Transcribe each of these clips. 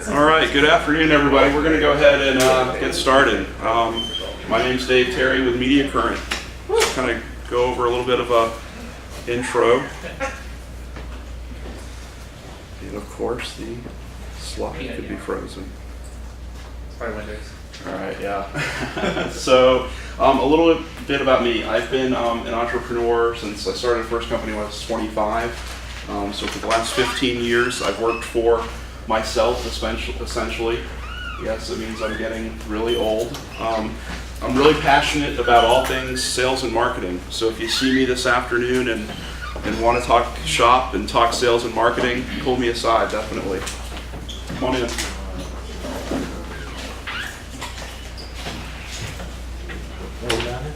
All right, good afternoon, everybody. We're going to go ahead and get started. My name's Dave Terry with Media Current. Just kind of go over a little bit of a intro. And of course, the slide could be frozen. It's probably Windows. All right, yeah. So a little bit about me. I've been an entrepreneur since I started the first company when I was 25. So for the last 15 years, I've worked for myself, essentially. Yes, it means I'm getting really old. I'm really passionate about all things sales and marketing. So if you see me this afternoon and want to talk shop and talk sales and marketing, pull me aside, definitely. Come on in.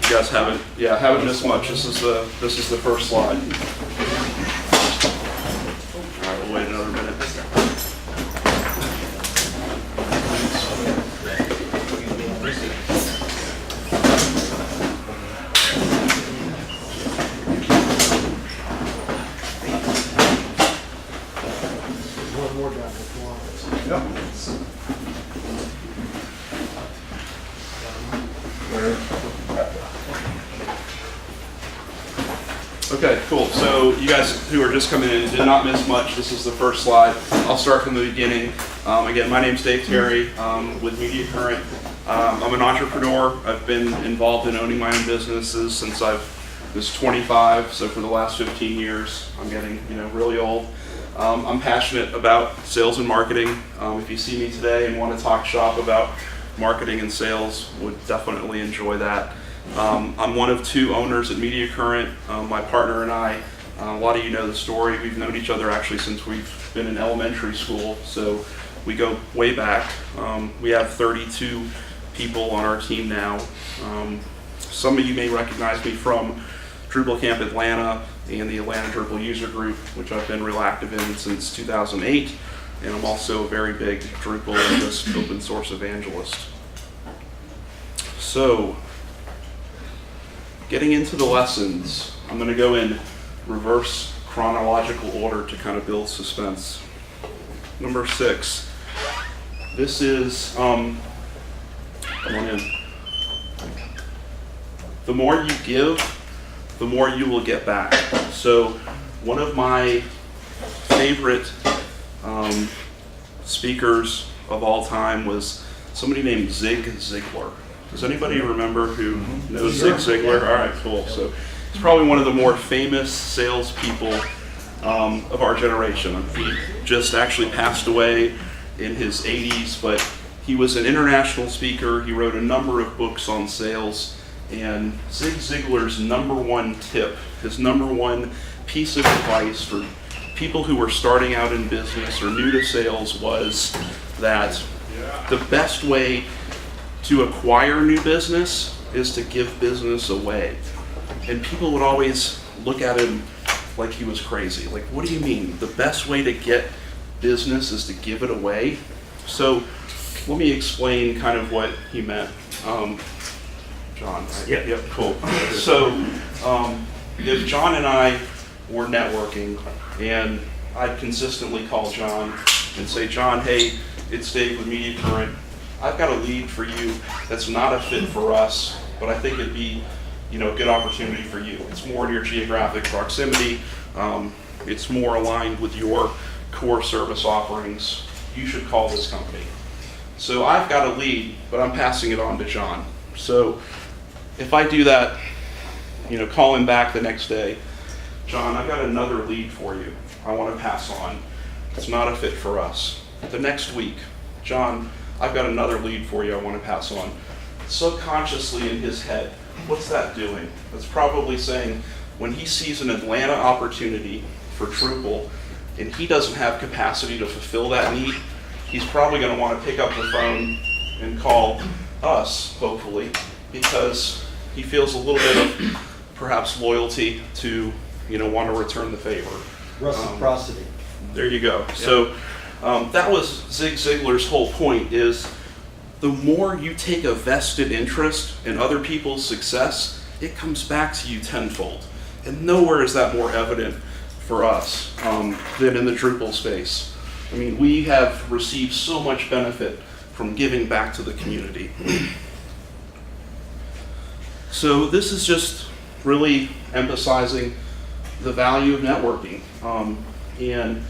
You guys haven't missed much. This is the first slide. All right, we'll wait another minute. One more down if you want. Okay, cool. So you guys who are just coming in did not miss much. This is the first slide. I'll start from the beginning. Again, my name's Dave Terry with Media Current. I'm an entrepreneur. I've been involved in owning my own businesses since I was 25. So for the last 15 years, I'm getting really old. I'm passionate about sales and marketing. If you see me today and want to talk shop about marketing and sales, would definitely enjoy that. I'm one of two owners at Media Current. My partner and I, a lot of you know the story. We've known each other actually since we've been in elementary school, so we go way back. We have 32 people on our team now. Some of you may recognize me from Drupal-Camp Atlanta and the Atlanta Drupal user group, which I've been real active in since 2008. And I'm also a very big Drupal and just open source evangelist. So, getting into the lessons, I'm going to go in reverse chronological order to kind of build suspense. Number 6. This is, come on in. The more you give, the more you will get back. So one of my favorite speakers of all time was somebody named Zig Ziglar. Does anybody remember who knows Zig Ziglar? All right, cool. So he's probably one of the more famous salespeople of our generation. He just actually passed away in his 80s, but he was an international speaker. He wrote a number of books on sales. And Zig Ziglar's number one tip, his number one piece of advice for people who were starting out in business or new to sales was that the best way to acquire new business is to give business away. And people would always look at him like he was crazy. Like, what do you mean? The best way to get business is to give it away? So let me explain kind of what he meant. John, right? Yep, cool. So if John and I were networking and I'd consistently call John and say, John, hey, it's Dave with Media Current. I've got a lead for you that's not a fit for us, but I think it'd be a good opportunity for you. It's more in your geographic proximity. It's more aligned with your core service offerings. You should call this company. So I've got a lead, but I'm passing it on to John. So if I do that, call him back the next day, John, I've got another lead for you I want to pass on. It's not a fit for us. The next week, John, I've got another lead for you I want to pass on. Subconsciously in his head, what's that doing? That's probably saying when he sees an Atlanta opportunity for Drupal and he doesn't have capacity to fulfill that need, he's probably going to want to pick up the phone and call us, hopefully, because he feels a little bit of perhaps loyalty to, want to return the favor. Reciprocity. There you go. Yeah. So that was Zig Ziglar's whole point is the more you take a vested interest in other people's success, it comes back to you tenfold. And nowhere is that more evident for us than in the Drupal space. I mean, we have received so much benefit from giving back to the community. So this is just really emphasizing the value of networking. And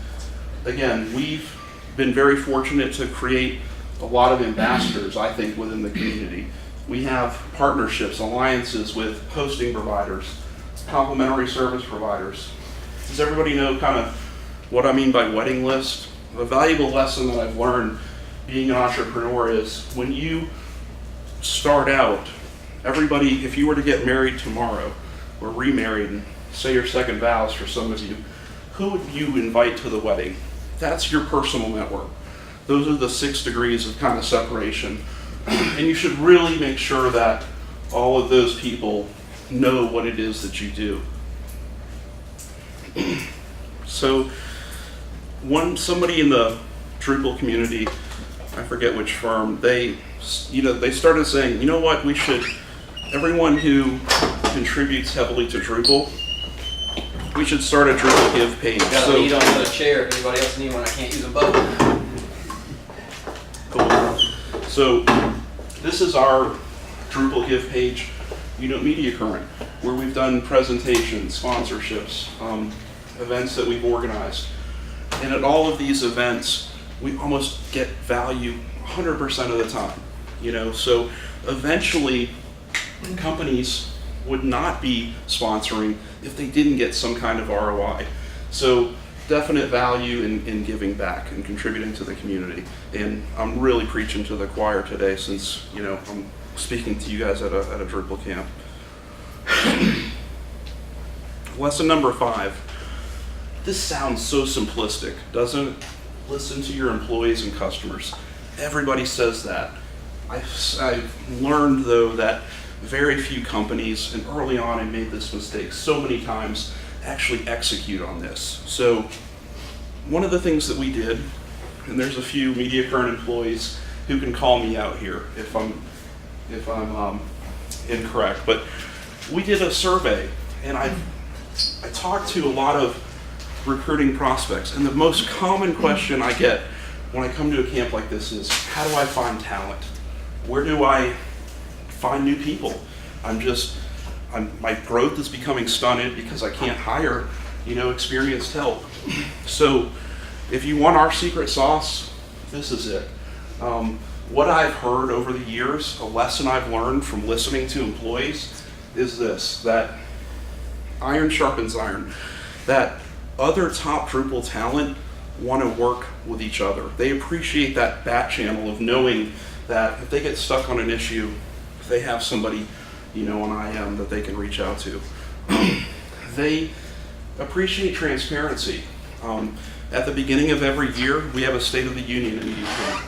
again, we've been very fortunate to create a lot of ambassadors, I think, within the community. We have partnerships, alliances with hosting providers, complementary service providers. Does everybody know kind of what I mean by wedding list? A valuable lesson that I've learned being an entrepreneur is when you start out, everybody, if you were to get married tomorrow or remarried and say your second vows for some of you, who would you invite to the wedding? That's your personal network. Those are the 6 degrees of kind of separation. And you should really make sure that all of those people know what it is that you do. So somebody in the Drupal community, I forget which firm, they started saying, you know what, everyone who contributes heavily to Drupal, we should start a Drupal Give page. Got a lead on the other chair. If anybody else need one, I can't use them both. Cool. So this is our Drupal Give page, Media Current, where we've done presentations, sponsorships, events that we've organized. And at all of these events, we almost get value 100% of the time. So eventually companies would not be sponsoring if they didn't get some kind of ROI. So definite value in giving back and contributing to the community. And I'm really preaching to the choir today since, I'm speaking to you guys at a Drupal camp. Lesson number 5. This sounds so simplistic, doesn't it? Listen to your employees and customers. Everybody says that. I've learned, though, that very few companies, and early on I made this mistake so many times, actually execute on this. So one of the things that we did, and there's a few Media Current employees who can call me out here if I'm incorrect, but we did a survey, and I talked to a lot of recruiting prospects, and the most common question I get when I come to a camp like this is, how do I find talent? Where do I find new people? My growth is becoming stunted because I can't hire, experienced help. So if you want our secret sauce, this is it. What I've heard over the years, a lesson I've learned from listening to employees is this, that iron sharpens iron, that other top Drupal talent want to work with each other. They appreciate that back channel of knowing that if they get stuck on an issue, they have somebody, on IM that they can reach out to. They appreciate transparency. At the beginning of every year, we have a State of the Union in Media Current.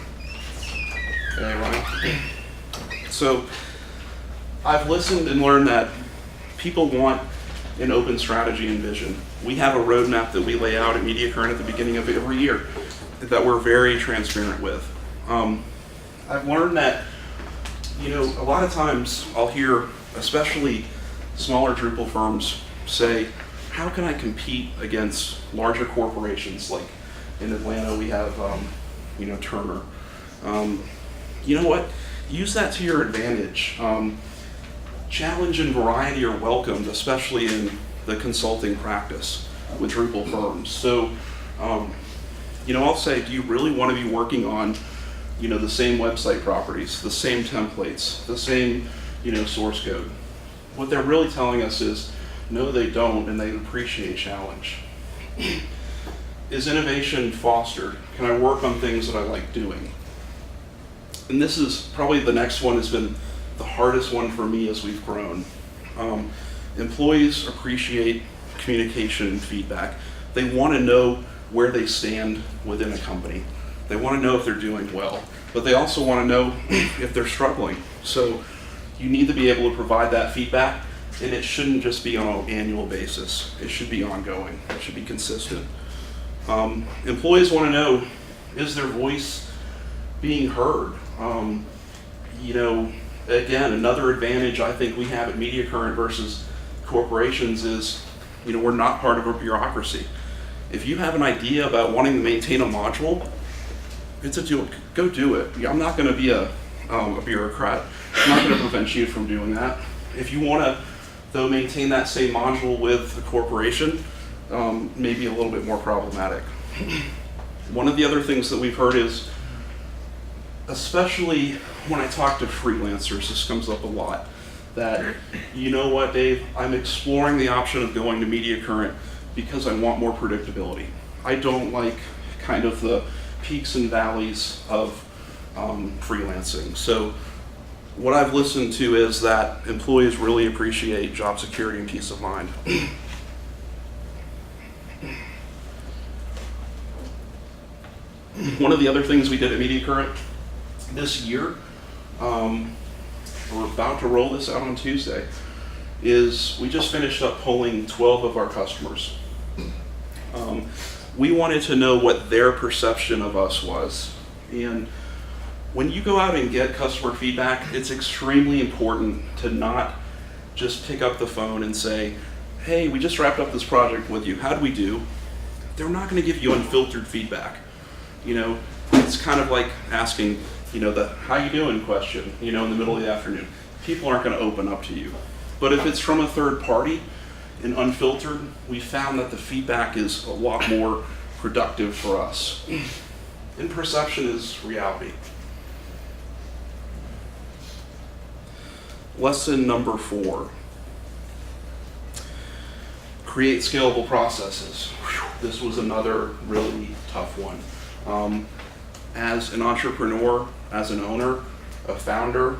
Okay, Ryan? So I've listened and learned that people want an open strategy and vision. We have a roadmap that we lay out at Media Current at the beginning of every year that we're very transparent with. I've learned that, a lot of times I'll hear, especially smaller Drupal firms, say, how can I compete against larger corporations? Like in Atlanta, we have, Turner. You know what? Use that to your advantage. Challenge and variety are welcomed, especially in the consulting practice with Drupal firms. So, I'll say, do you really want to be working on, the same website properties, the same templates, the same, source code? What they're really telling us is, no, they don't, and they appreciate challenge. Is innovation fostered? Can I work on things that I like doing? And this is probably the next one has been the hardest one for me as we've grown. Employees appreciate communication and feedback. They want to know where they stand within a company. They want to know if they're doing well, but they also want to know if they're struggling. So you need to be able to provide that feedback, and it shouldn't just be on an annual basis. It should be ongoing. It should be consistent. Employees want to know, is their voice being heard? Again, another advantage I think we have at Media Current versus corporations is, we're not part of a bureaucracy. If you have an idea about wanting to maintain a module, go do it. I'm not going to be a bureaucrat. I'm not going to prevent you from doing that. If you want to, though, maintain that same module with a corporation, maybe a little bit more problematic. One of the other things that we've heard is, especially when I talk to freelancers, this comes up a lot, that, you know what, Dave, I'm exploring the option of going to Media Current because I want more predictability. I don't like kind of the peaks and valleys of freelancing. So what I've listened to is that employees really appreciate job security and peace of mind. One of the other things we did at Media Current this year, we're about to roll this out on Tuesday, is we just finished up polling 12 of our customers. We wanted to know what their perception of us was. And when you go out and get customer feedback, it's extremely important to not just pick up the phone and say, hey, we just wrapped up this project with you, how'd we do? They're not going to give you unfiltered feedback. You know, it's kind of like asking, you know, the how you doing question, you know, in the middle of the afternoon. People aren't going to open up to you. But if it's from a third party and unfiltered, we found that the feedback is a lot more productive for us. And perception is reality. Lesson number 4. Create scalable processes. Whew, this was another really tough one. As an entrepreneur, as an owner, a founder,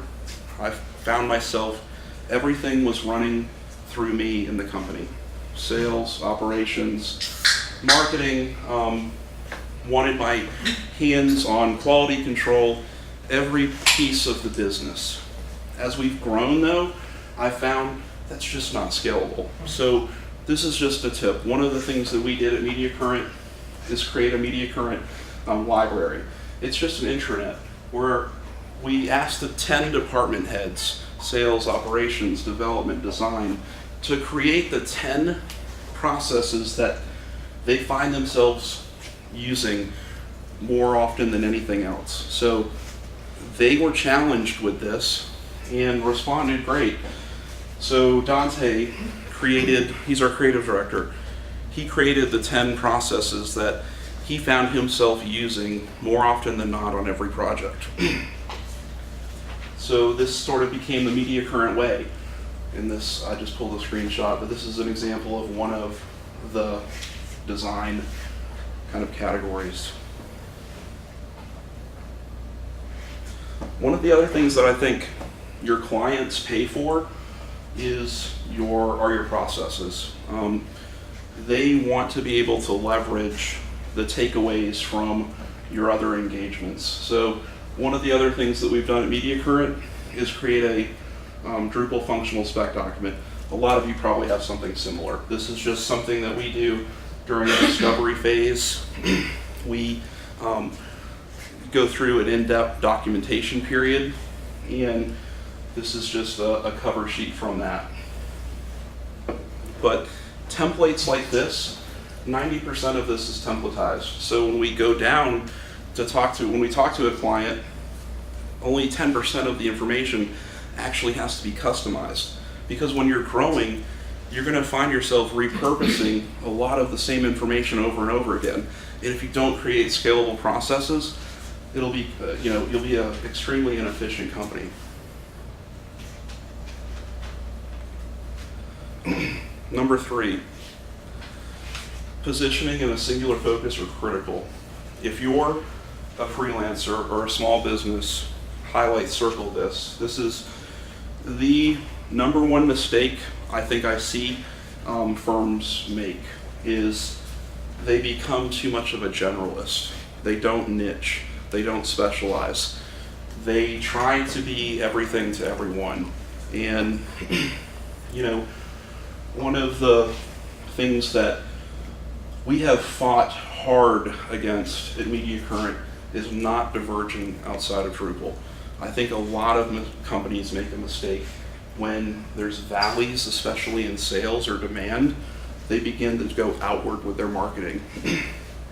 I found myself, everything was running through me in the company. Sales, operations, marketing, wanted my hands on quality control, every piece of the business. As we've grown though, I found that's just not scalable. So this is just a tip. One of the things that we did at Media Current is create a Media Current library. It's just an intranet where we asked the 10 department heads, sales, operations, development, design, to create the 10 processes that they find themselves using more often than anything else. So they were challenged with this and responded great. So Dante he's our creative director, he created the 10 processes that he found himself using more often than not on every project. So this sort of became the Media Current way. And this, I just pulled a screenshot, but this is an example of one of the design kind of categories. One of the other things that I think your clients pay for is your processes. They want to be able to leverage the takeaways from your other engagements. So one of the other things that we've done at Media Current is create a Drupal functional spec document. A lot of you probably have something similar. This is just something that we do during the discovery phase. We go through an in-depth documentation period, and this is just a cover sheet from that. But templates like this, 90% of this is templatized. So when we go down to when we talk to a client, only 10% of the information actually has to be customized. Because when you're growing, you're going to find yourself repurposing a lot of the same information over and over again. And if you don't create scalable processes, it'll be, you'll be an extremely inefficient company. Number 3, positioning and a singular focus are critical. If you're a freelancer or a small business, highlight, circle this. This is the number one mistake I think I see firms make, is they become too much of a generalist. They don't niche, they don't specialize. They try to be everything to everyone. And one of the things that we have fought hard against at Media Current is not diverging outside of Drupal. I think a lot of companies make a mistake when there's valleys, especially in sales or demand, they begin to go outward with their marketing.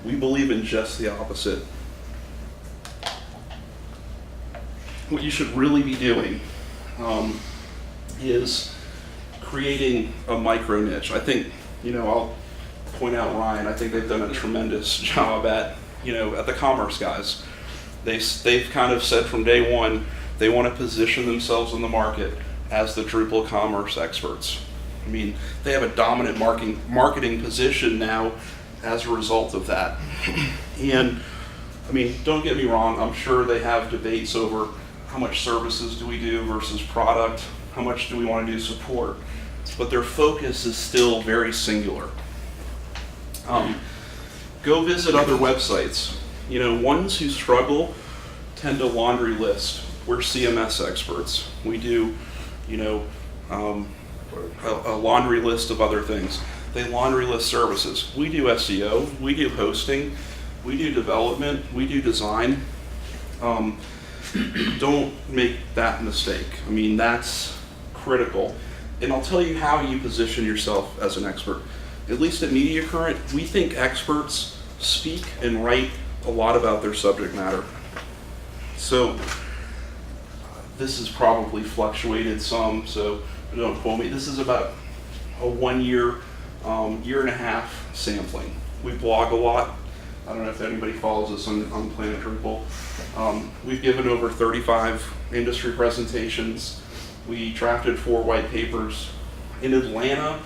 We believe in just the opposite. What you should really be doing is creating a micro niche. I think, I'll point out Ryan, I think they've done a tremendous job at the commerce guys. They've kind of said from day one, they want to position themselves in the market as the Drupal commerce experts. I mean, they have a dominant marketing position now as a result of that. And, I mean, don't get me wrong, I'm sure they have debates over how much services do we do versus product, how much do we want to do support, but their focus is still very singular. Go visit other websites. Ones who struggle tend to laundry list. We're CMS experts. We do, a laundry list of other things. They laundry list services. We do SEO, we do hosting, we do development, we do design. Don't make that mistake. I mean, that's critical. And I'll tell you how you position yourself as an expert. At least at Media Current, we think experts speak and write a lot about their subject matter. So this has probably fluctuated some, so don't quote me. This is about a 1 year, year and a half sampling. We blog a lot. I don't know if anybody follows us on Planet Drupal. We've given over 35 industry presentations. We drafted 4 white papers. In Atlanta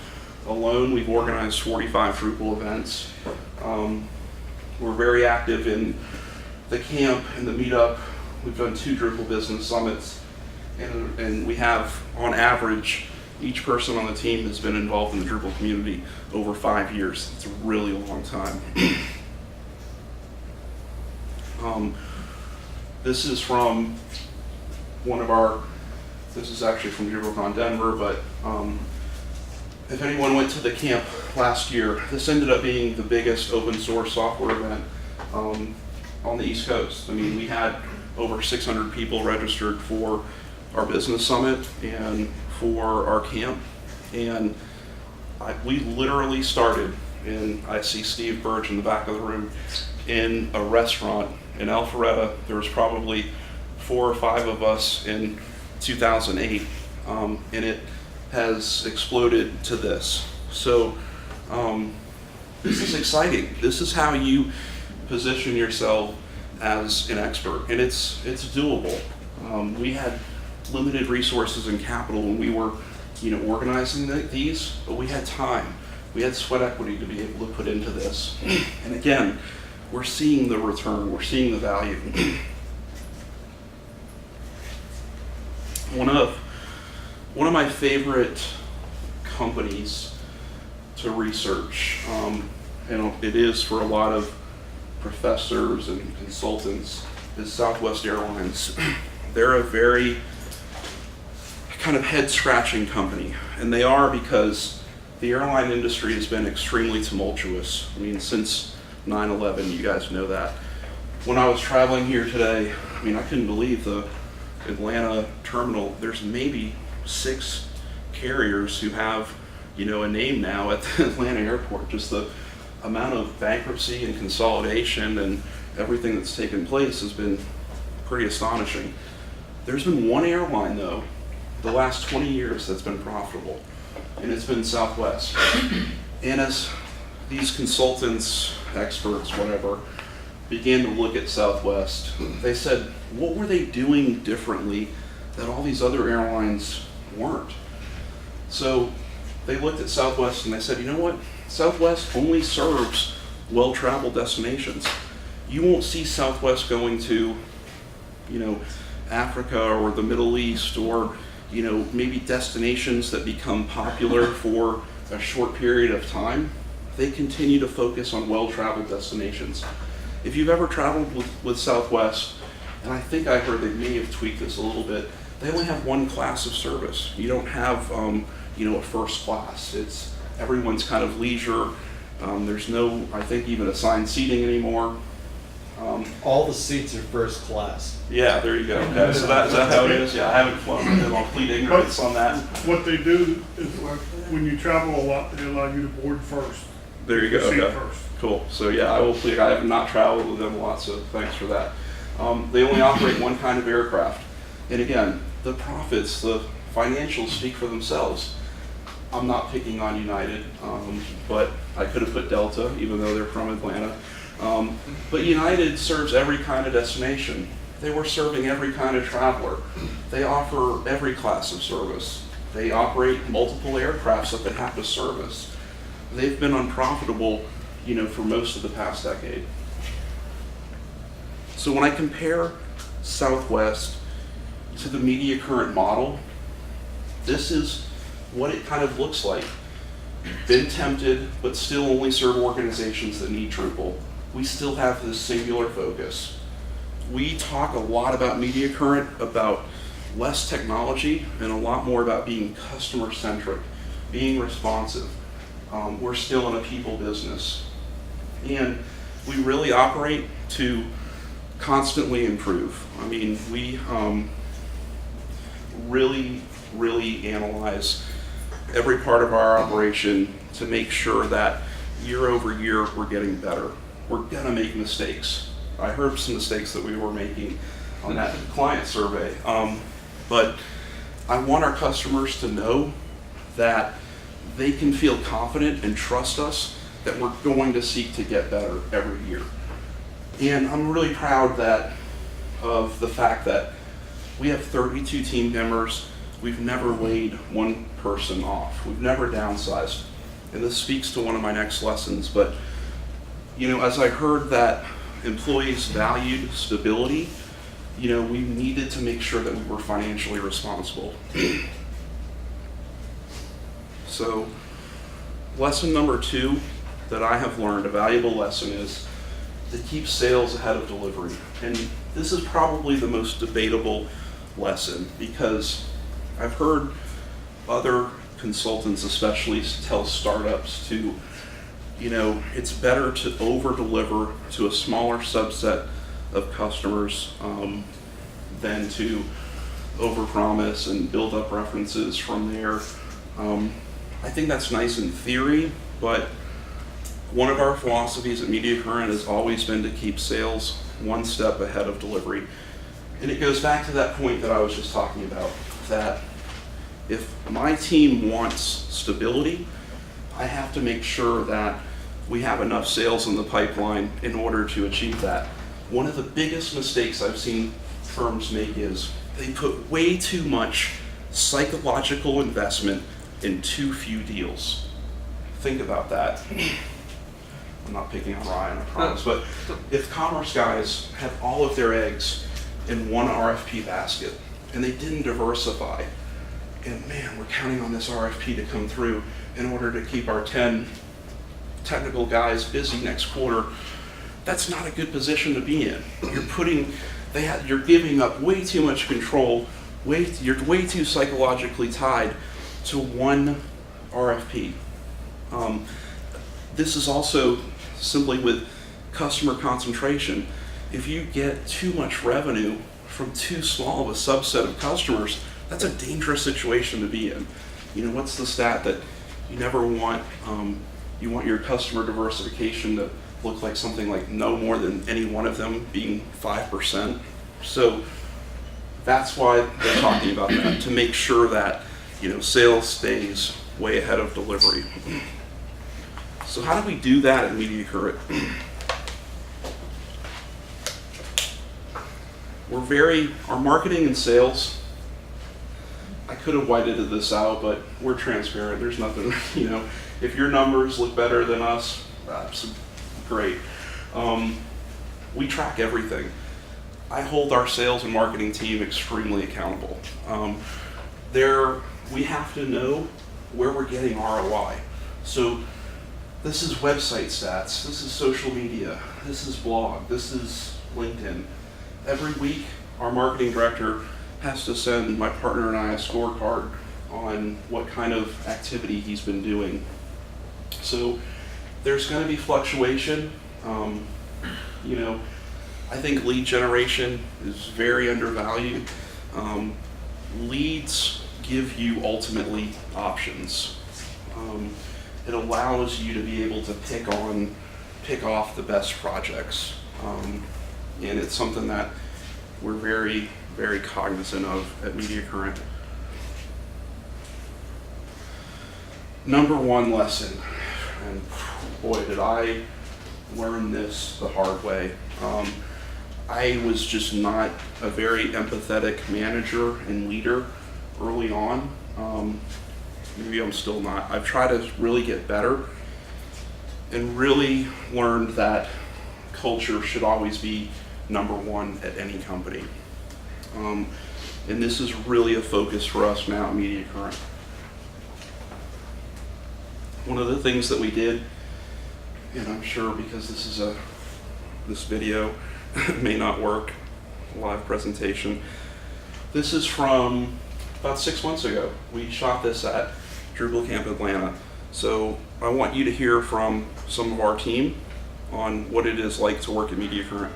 alone, we've organized 45 Drupal events. We're very active in the camp and the meetup. We've done 2 Drupal business summits. And we have, on average, each person on the team has been involved in the Drupal community over 5 years. It's a really long time. This is from this is actually from DrupalCon Denver, but if anyone went to the camp last year, this ended up being the biggest open source software event on the East Coast. I mean, we had over 600 people registered for our business summit and for our camp, and we literally started, and I see Steve Birch in the back of the room, in a restaurant in Alpharetta. There was probably 4 or 5 of us in 2008, and it has exploded to this. So this is exciting. This is how you position yourself as an expert, and it's doable. We had limited resources and capital when we were organizing these, but we had time. We had sweat equity to be able to put into this. And again, we're seeing the return, we're seeing the value. One of my favorite companies to research, and it is for a lot of professors and consultants, is Southwest Airlines. They're a very kind of head-scratching company, and they are because the airline industry has been extremely tumultuous. I mean, since 9/11, you guys know that. When I was traveling here today, I mean, I couldn't believe the Atlanta terminal. There's maybe 6 carriers who have, a name now at the Atlanta airport. Just the amount of bankruptcy and consolidation and everything that's taken place has been pretty astonishing. There's been one airline, though, the last 20 years that's been profitable, and it's been Southwest. And as these consultants, experts, whatever, began to look at Southwest, they said, what were they doing differently that all these other airlines weren't? So they looked at Southwest and they said, you know what? Southwest only serves well-traveled destinations. You won't see Southwest going to, Africa or the Middle East, or maybe destinations that become popular for a short period of time. They continue to focus on well-traveled destinations. If you've ever traveled with Southwest, and I think I heard they may have tweaked this a little bit, they only have 1 class of service. You don't have, a first class. It's everyone's kind of leisure. There's no, I think, even assigned seating anymore. All the seats are first class. Yeah, there you go. Okay, so is that how it is? Yeah, I haven't flown with them. I'll plead ignorance on that. What they do is when you travel a lot, they allow you to board first. There you go. Seat Okay. first. Cool. So yeah, I will plead. I have not traveled with them a lot, so thanks for that. They only operate one kind of aircraft, and again, the profits, the financials speak for themselves. I'm not picking on United, but I could have put Delta, even though they're from Atlanta. But United serves every kind of destination. They were serving every kind of traveler. They offer every class of service. They operate multiple aircrafts that they have to service. They've been unprofitable, for most of the past decade. So when I compare Southwest to the Media Current model, this is what it kind of looks like. Been tempted, but still only serve organizations that need Drupal. We still have this singular focus. We talk a lot about Media Current, about less technology, and a lot more about being customer-centric, being responsive. We're still in a people business. And we really operate to constantly improve. I mean, we really analyze every part of our operation to make sure that year over year we're getting better. We're gonna make mistakes. I heard some mistakes that we were making on that client survey, but I want our customers to know that they can feel confident and trust us that we're going to seek to get better every year. And I'm really proud of the fact that we have 32 team members. We've never laid one person off. We've never downsized. And this speaks to one of my next lessons, but as I heard that employees valued stability, we needed to make sure that we were financially responsible. So, lesson number 2 that I have learned, a valuable lesson, is to keep sales ahead of delivery. And this is probably the most debatable lesson, because I've heard other consultants especially tell startups to, it's better to over-deliver to a smaller subset of customers than to over-promise and build up references from there. I think that's nice in theory, but one of our philosophies at Media Current has always been to keep sales one step ahead of delivery. And it goes back to that point that I was just talking about, that if my team wants stability, I have to make sure that we have enough sales in the pipeline in order to achieve that. One of the biggest mistakes I've seen firms make is they put way too much psychological investment in too few deals. Think about that. I'm not picking on Ryan, I promise, but if commerce guys had all of their eggs in one RFP basket and they didn't diversify, and man, we're counting on this RFP to come through in order to keep our 10 technical guys busy next quarter, that's not a good position to be in. You're giving up way too much control, you're way too psychologically tied to one RFP. This is also simply with customer concentration. If you get too much revenue from too small of a subset of customers, that's a dangerous situation to be in. What's the stat that you never want? You want your customer diversification to look like something like no more than any one of them being 5%. So that's why they're talking about that, to make sure that sales stays way ahead of delivery. So how do we do that at Media Current? Our marketing and sales, I could have whited this out, but we're transparent. There's nothing, if your numbers look better than us, that's great. We track everything. I hold our sales and marketing team extremely accountable. We have to know where we're getting ROI. So this is website stats, this is social media, this is blog, this is LinkedIn. Every week, our marketing director has to send my partner and I a scorecard on what kind of activity he's been doing. So there's going to be fluctuation. I think lead generation is very undervalued. Leads give you ultimately options. It allows you to be able to pick off the best projects. And it's something that we're very, very cognizant of at Media Current. Number one lesson, and boy, did I learn this the hard way. I was just not a very empathetic manager and leader early on. Maybe I'm still not. I've tried to really get better and really learned that culture should always be number one at any company. And this is really a focus for us now at Media Current. One of the things that we did, and I'm sure because this video may not work, live presentation. This is from about 6 months ago. We shot this at Drupal-Camp Atlanta. So I want you to hear from some of our team on what it is like to work at Media Current.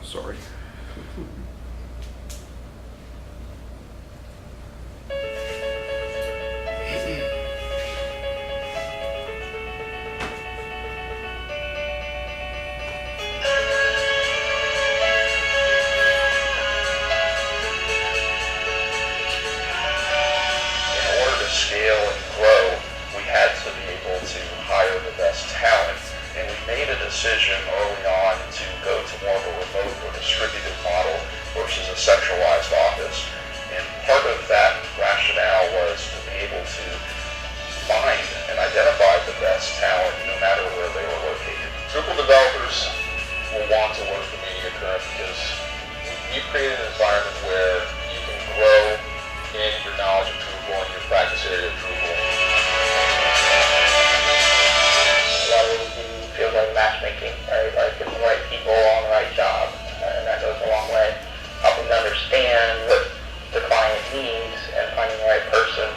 Sorry. Scale and grow, we had to be able to hire the best talent, and we made a decision early on to go to more of a remote or distributed model versus a centralized office. And part of that rationale was to be able to find and identify the best talent no matter where they were located. Drupal developers will want to work for Media Current because you create an environment where you can grow in your knowledge of Drupal and your practice area of Drupal. A lot of it feels like matchmaking, right? Like getting the right people on the right job, and that goes a long way. Helping to understand what the client needs and finding the right person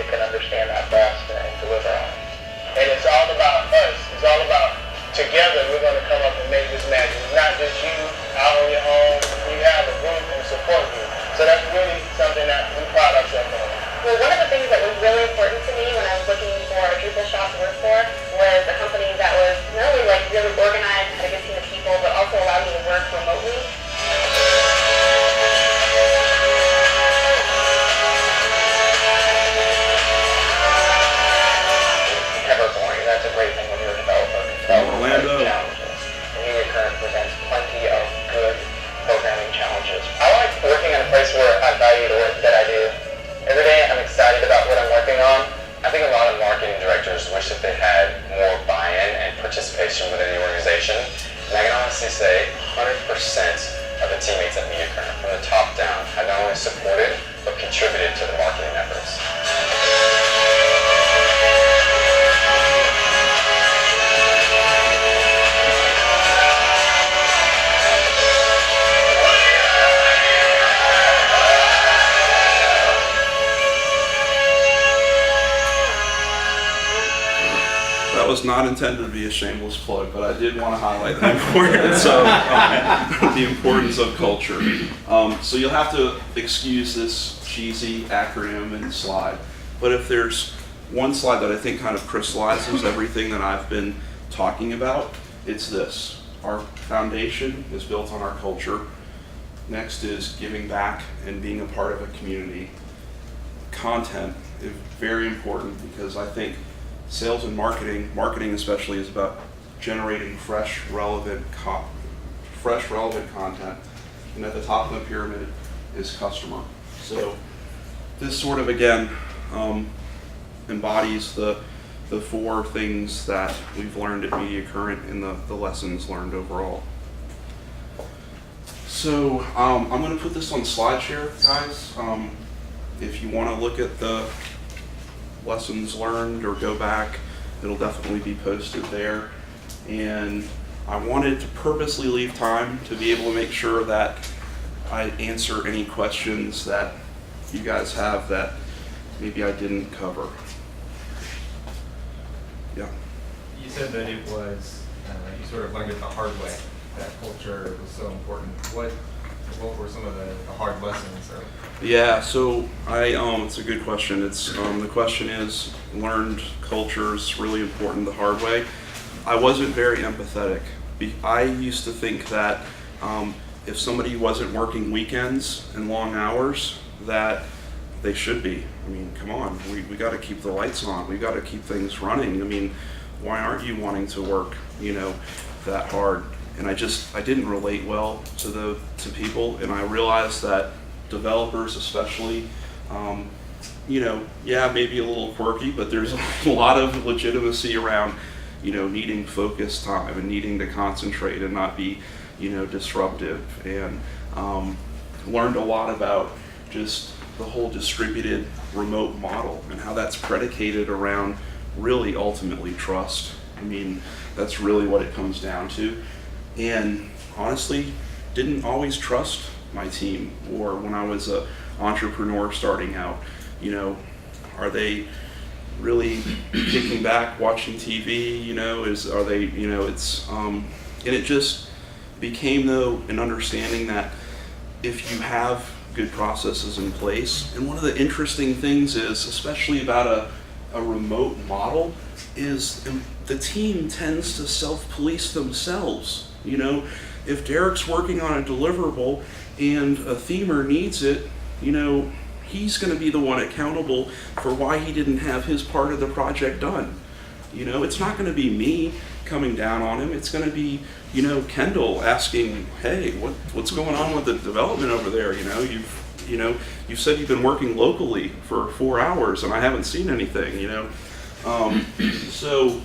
that can understand that best and deliver on it. And it's all about us. It's all about together we're going to come up and make this magic. It's not just you out on your own. You have a group and support group. So that's really something that we pride ourselves on. Well, one of the things that was really important to me when I was looking for a Drupal shop to work for was a company that was not only like really organized, had a good team of people, but also allowed me to work remotely. Never boring. That's a great thing when you're a developer. Orlando. Challenges. Media Current presents plenty of good programming challenges. I like working in a place where I value the work that I do. Every day I'm excited about what I'm working on. I think a lot of marketing directors wish that they had more buy-in and participation within the organization. And I can honestly say 100% of the teammates at Media Current from the top down have not only supported but contributed to the marketing efforts. That was not intended to be a shameless plug, but I did want to highlight the importance of culture. So you'll have to excuse this cheesy acronym and slide, but if there's one slide that I think kind of crystallizes everything that I've been talking about, it's this. Our foundation is built on our culture. Next is giving back and being a part of a community. Content is very important because I think sales and marketing especially, is about generating fresh, relevant content. And at the top of the pyramid is customer. So this sort of, again, embodies the four things that we've learned at Media Current and the lessons learned overall. So I'm going to put this on SlideShare, guys. If you want to look at the lessons learned or go back, it'll definitely be posted there. And I wanted to purposely leave time to be able to make sure that I answer any questions that you guys have that maybe I didn't cover. Yeah. You said that it was, you sort of learned it the hard way, that culture was so important. What were some of the hard lessons? Yeah, so it's a good question. It's the question is, learned culture's really important the hard way. I wasn't very empathetic. I used to think that if somebody wasn't working weekends and long hours, that they should be. I mean, come on, we got to keep the lights on. We got to keep things running. I mean, why aren't you wanting to work, that hard? And I didn't relate well to people, and I realized that developers especially, maybe a little quirky, but there's a lot of legitimacy around, needing focus time and needing to concentrate and not be, disruptive. And learned a lot about just the whole distributed remote model and how that's predicated around really ultimately trust. I mean, that's really what it comes down to. And honestly, didn't always trust my team, or when I was an entrepreneur starting out, are they really kicking back, watching TV, and it just became though an understanding that if you have good processes in place, and one of the interesting things is, especially about a remote model, is the team tends to self-police themselves. If Derek's working on a deliverable and a themer needs it, he's going to be the one accountable for why he didn't have his part of the project done. It's not going to be me coming down on him. It's going to be, Kendall asking, hey, what's going on with the development over there? You said you've been working locally for 4 hours and I haven't seen anything, So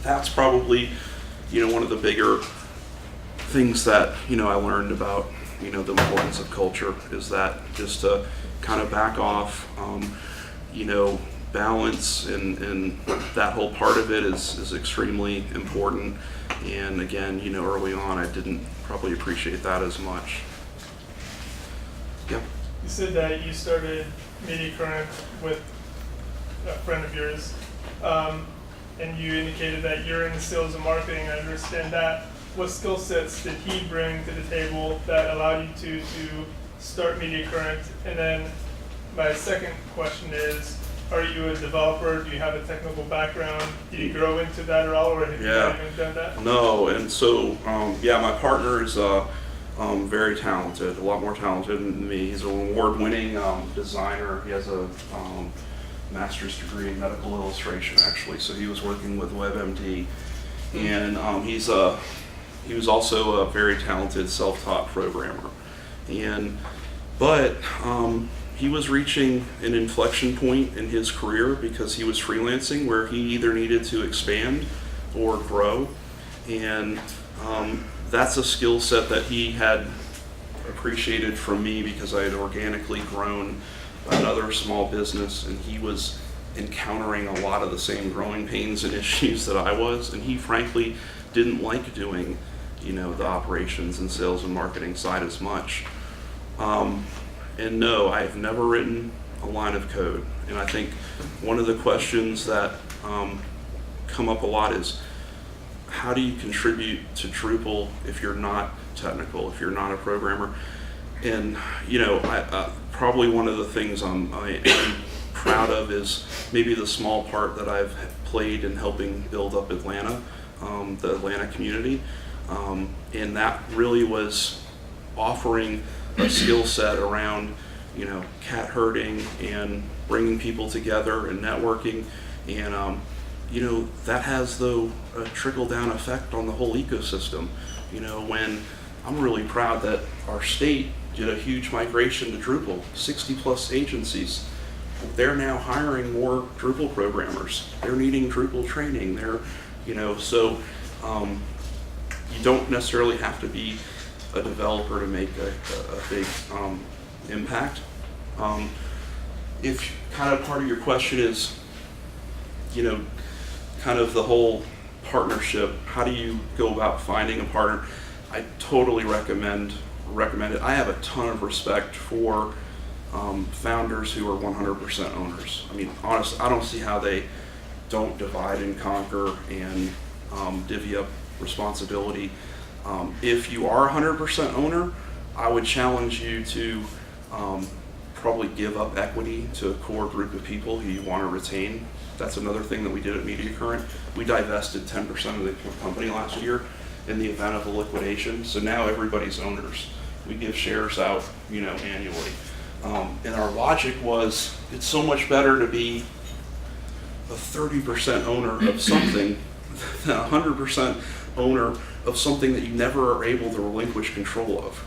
that's probably, one of the bigger things that, I learned about, the importance of culture, is that just to kind of back off, balance and that whole part of it is extremely important. And again, early on, I didn't probably appreciate that as much. Yep. You said that you started MediaCurrent with a friend of yours, and you indicated that you're in sales and marketing. I understand that. What skill sets did he bring to the table that allowed you to start MediaCurrent? And then my second question is, are you a developer? Do you have a technical background? Did you grow into that at all, or have you not even done that? No, and so, my partner is very talented, a lot more talented than me. He's an award-winning designer. He has a master's degree in medical illustration, actually, so he was working with WebMD. And he was also a very talented self-taught programmer. But he was reaching an inflection point in his career because he was freelancing, where he either needed to expand or grow. And that's a skill set that he had appreciated from me because I had organically grown another small business, and he was encountering a lot of the same growing pains and issues that I was, and he frankly didn't like doing, the operations and sales and marketing side as much. And no, I've never written a line of code. And I think one of the questions that come up a lot is, how do you contribute to Drupal if you're not technical, if you're not a programmer? And probably one of the things I am proud of is maybe the small part that I've played in helping build up Atlanta, the Atlanta community. And that really was offering a skill set around, cat herding and bringing people together and networking. And, that has, though, a trickle-down effect on the whole ecosystem. When I'm really proud that our state did a huge migration to Drupal, 60+ agencies. They're now hiring more Drupal programmers. They're needing Drupal training. So you don't necessarily have to be a developer to make a big impact. If kind of part of your question is, kind of the whole partnership, how do you go about finding a partner? I totally recommend it. I have a ton of respect for founders who are 100% owners. I mean, honestly, I don't see how they don't divide and conquer and divvy up responsibility. If you are 100% owner, I would challenge you to probably give up equity to a core group of people who you want to retain. That's another thing that we did at Media Current. We divested 10% of the company last year in the event of a liquidation. So now everybody's owners. We give shares out, annually. And our logic was, it's so much better to be a 30% owner of something than 100% owner of something that you never are able to relinquish control of.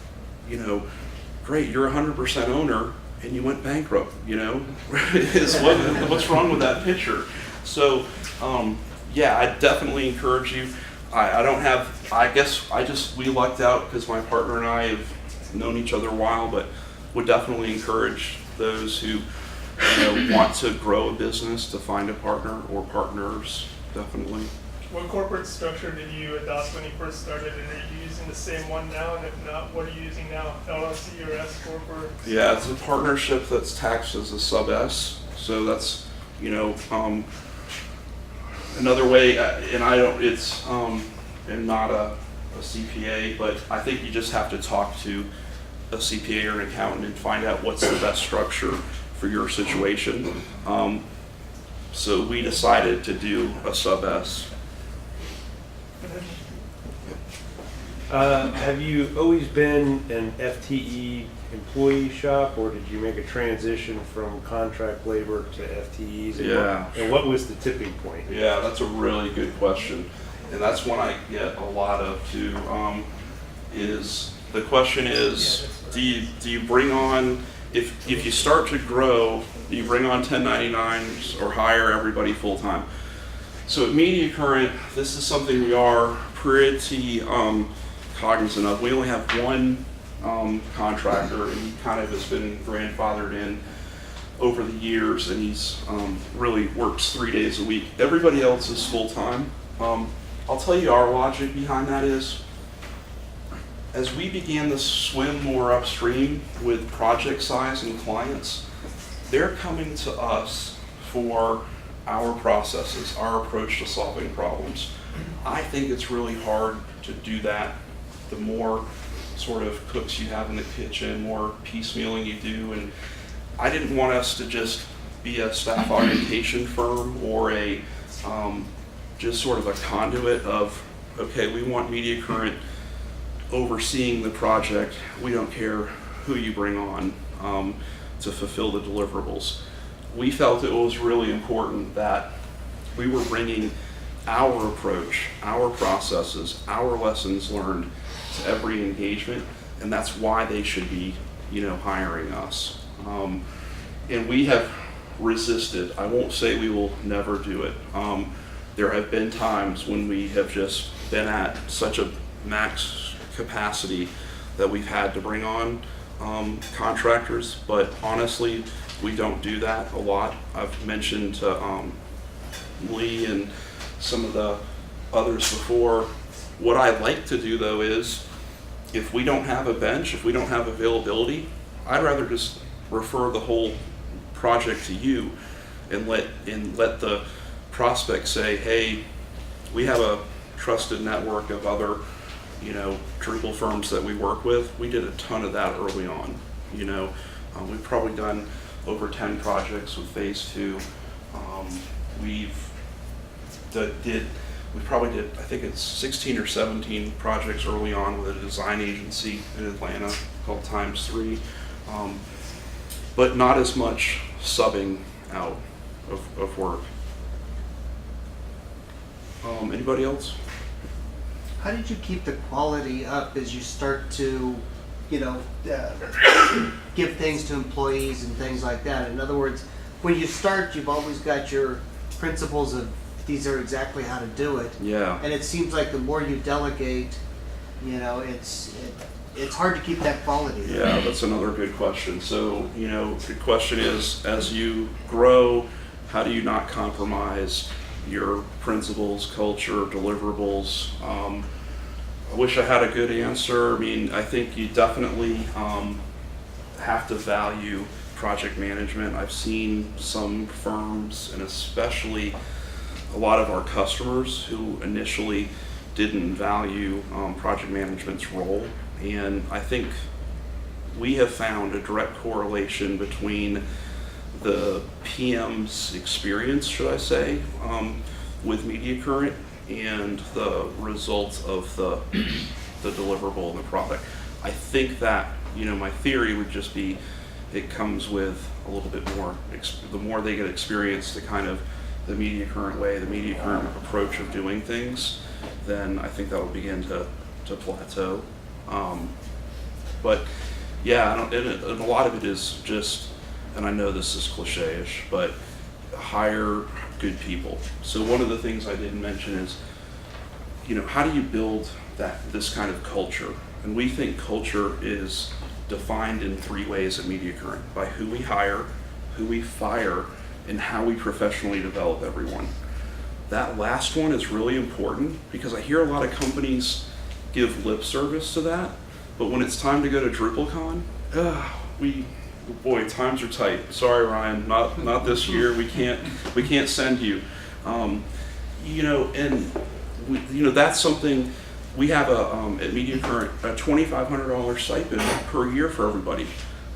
Great, you're 100% owner and you went bankrupt, what's wrong with that picture? So, I definitely encourage you. We lucked out because my partner and I have known each other a while, but would definitely encourage those who want to grow a business to find a partner or partners, definitely. What corporate structure did you adopt when you first started, and are you using the same one now? And if not, what are you using now? LLC or S Corp? Yeah, it's a partnership that's taxed as a sub S. So that's another way. And I'm not a CPA, but I think you just have to talk to a CPA or an accountant and find out what's the best structure for your situation. So we decided to do a sub S. Have you always been an FTE employee shop, or did you make a transition from contract labor to FTEs? And what was the tipping point? Yeah, that's a really good question. And that's one I get a lot of too. The question is, do you bring on, if you start to grow, do you bring on 1099s or hire everybody full time? So at Media Current, this is something we are pretty cognizant of. We only have one contractor, and he kind of has been grandfathered in over the years, and he's really works 3 days a week. Everybody else is full time. I'll tell you our logic behind that is, as we began to swim more upstream with project size and clients, they're coming to us for our processes, our approach to solving problems. I think it's really hard to do that. The more sort of cooks you have in the kitchen, more piecemealing you do. And I didn't want us to just be a staff augmentation firm or a just sort of a conduit of, okay, we want Media Current overseeing the project. We don't care who you bring on to fulfill the deliverables. We felt it was really important that we were bringing our approach, our processes, our lessons learned to every engagement, and that's why they should be, hiring us. And we have resisted. I won't say we will never do it. There have been times when we have just been at such a max capacity that we've had to bring on contractors, but honestly, we don't do that a lot. I've mentioned to Lee and some of the others before. What I'd like to do though is, if we don't have a bench, if we don't have availability, I'd rather just refer the whole project to you and let the prospect say, hey, we have a trusted network of other Drupal firms that we work with. We did a ton of that early on. We've probably done over 10 projects with phase 2. We probably did, I think it's 16 or 17 projects early on with a design agency in Atlanta called Times3, but not as much subbing out of work. Anybody else? How did you keep the quality up as you start to, give things to employees and things like that? In other words, when you start, you've always got your principles of these are exactly how to do it. Yeah. And it seems like the more you delegate, it's hard to keep that quality. Yeah, that's another good question. So, the question is, as you grow, how do you not compromise your principles, culture, deliverables? I wish I had a good answer. I think you definitely have to value project management. I've seen some firms, and especially a lot of our customers who initially didn't value project management's role. And I think we have found a direct correlation between the PM's experience, should I say, with Media Current and the results of the deliverable and the product. I think that, my theory would just be it comes with a little bit more, the more they get experience to kind of the Media Current way, the Media Current approach of doing things, then I think that will begin to plateau. But yeah, and a lot of it is just, and I know this is cliche-ish, but hire good people. So one of the things I didn't mention is, how do you build this kind of culture? And we think culture is defined in 3 ways at Media Current: by who we hire, who we fire, and how we professionally develop everyone. That last one is really important because I hear a lot of companies give lip service to that, but when it's time to go to DrupalCon, boy, times are tight. Sorry, Ryan, not this year. We can't send you. That's something we have at Media Current a $2,500 stipend per year for everybody.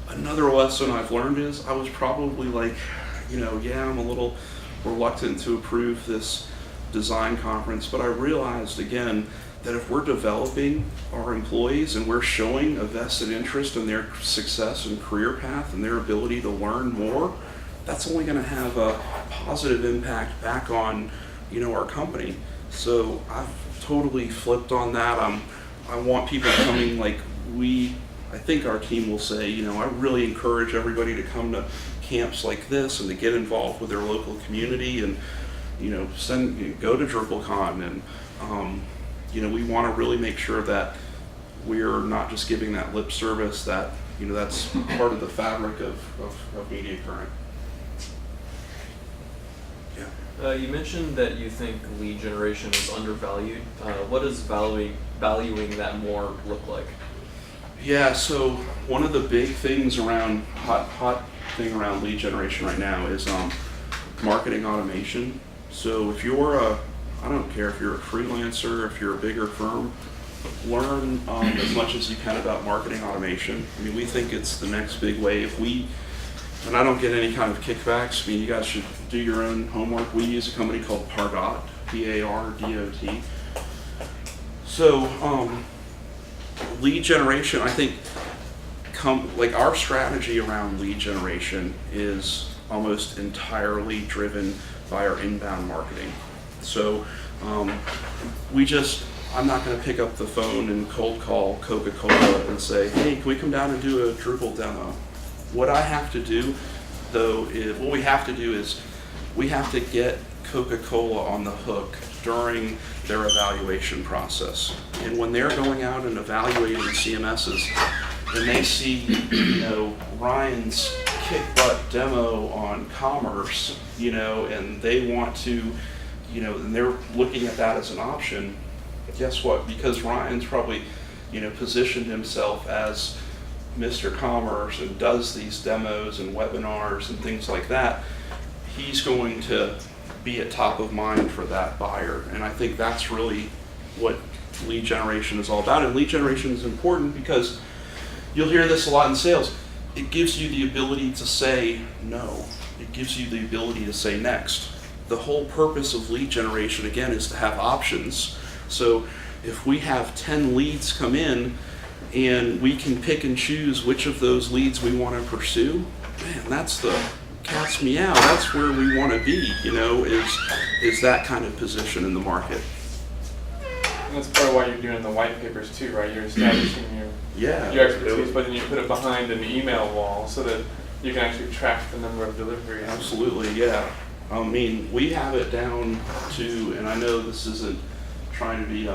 Another lesson I've learned is I was probably like, I'm a little reluctant to approve this design conference, but I realized again that if we're developing our employees and we're showing a vested interest in their success and career path and their ability to learn more, that's only going to have a positive impact back on, our company. So I've totally flipped on that. I want people coming I think our team will say, I really encourage everybody to come to camps like this and to get involved with their local community and, go to DrupalCon and, we want to really make sure that we're not just giving that lip service, that, that's part of the fabric of Media Current. Yeah. You mentioned that you think lead generation is undervalued. What does valuing that more look like? Yeah, so one of the big things around, hot thing around lead generation right now is marketing automation. So if you're I don't care if you're a freelancer, if you're a bigger firm, learn as much as you can about marketing automation. I mean, we think it's the next big wave. And I don't get any kind of kickbacks. I mean, you guys should do your own homework. We use a company called Pardot, P-A-R-D-O-T. So lead generation, I think, our strategy around lead generation is almost entirely driven by our inbound marketing. So I'm not going to pick up the phone and cold call Coca-Cola and say, hey, can we come down and do a Drupal demo? What I have to do, though, is we have to get Coca-Cola on the hook during their evaluation process. And when they're going out and evaluating CMSs, and they see, Ryan's kick-butt demo on commerce, and they want to, and they're looking at that as an option, guess what? Because Ryan's probably, positioned himself as Mr. Commerce and does these demos and webinars and things like that, he's going to be at top of mind for that buyer. And I think that's really what lead generation is all about. And lead generation is important because you'll hear this a lot in sales. It gives you the ability to say no. It gives you the ability to say next. The whole purpose of lead generation, again, is to have options. So if we have 10 leads come in and we can pick and choose which of those leads we want to pursue, man, that's the cat's meow. That's where we want to be, is that kind of position in the market. And that's part of why you're doing the white papers too, right? You're establishing your expertise, but then you put it behind an email wall so that you can actually track the number of deliveries. Absolutely, yeah. I mean, we have it down to, and I know this isn't trying to be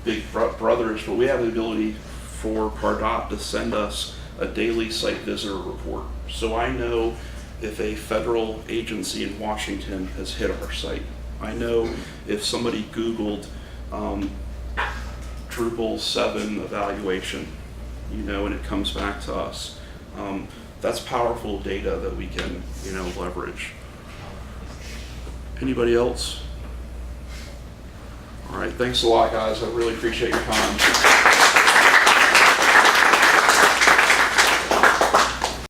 big brothers, but we have the ability for Pardot to send us a daily site visitor report. So I know if a federal agency in Washington has hit our site. I know if somebody Googled Drupal 7 evaluation, and it comes back to us. That's powerful data that we can, leverage. Anybody else? right, thanks a lot, guys. I really appreciate your time.